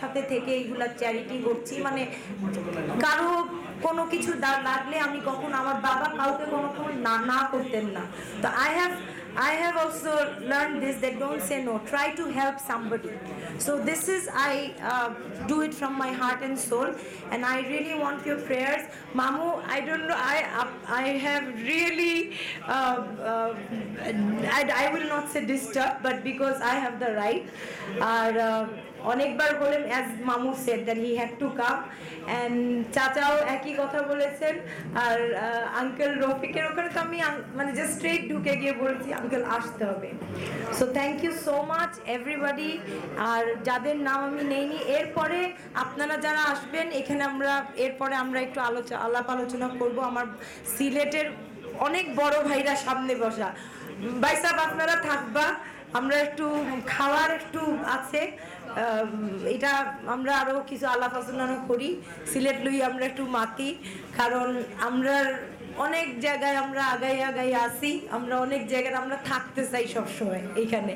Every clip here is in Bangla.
সাথে থেকে এইগুলা চ্যারিটি করছি, মানে কারো কোনো কিছু লাগলে আমি কখনো, আমার বাবা কাউকে কোনো না না করতেন না। তো I have also learned this, that don't say no, try to help somebody. So this is, I do it from my heart and soul, and I really want your prayers. Mamu, I don't know, I have really I will not say disturb, but because I have the right. আর অনেকবার বলেন, as মামু said that he had to come, and চাচাও একই কথা বলেছেন। আর আঙ্কেল রফিকের ওখানে তো আমি মানে জাস্ট স্ট্রেট ঢুকে গিয়ে বলছি আঙ্কেল আসতে হবে। So thank you so much everybody. আর যাদের নাম আমি নেইনি, এরপরে আপনারা যারা আসবেন এখানে, এরপরে আমরা একটু আলাপ আলোচনা করব। আমার সিলেটের অনেক বড় ভাইরা সামনে বসা, ভাই সাহেব আপনারা থাকবা, আমরা একটু খাওয়ার একটু আছে, এটা আমরা আরো কিছু আলাপ আলোচনা করি। সিলেট লই আমরা একটু মাতি, কারণ আমরা অনেক জায়গায় আমরা আগাই আসি, আমরা অনেক জায়গায় আমরা থাকতে চাই সবসময় এখানে।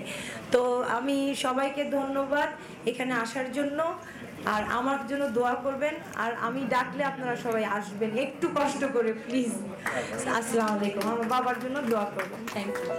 তো আমি সবাইকে ধন্যবাদ এখানে আসার জন্য, আর আমার জন্য দোয়া করবেন, আর আমি ডাকলে আপনারা সবাই আসবেন, একটু কষ্ট করে প্লিজ। আসসালামু আলাইকুম, আমার বাবার জন্য দোয়া করবেন। Thank you.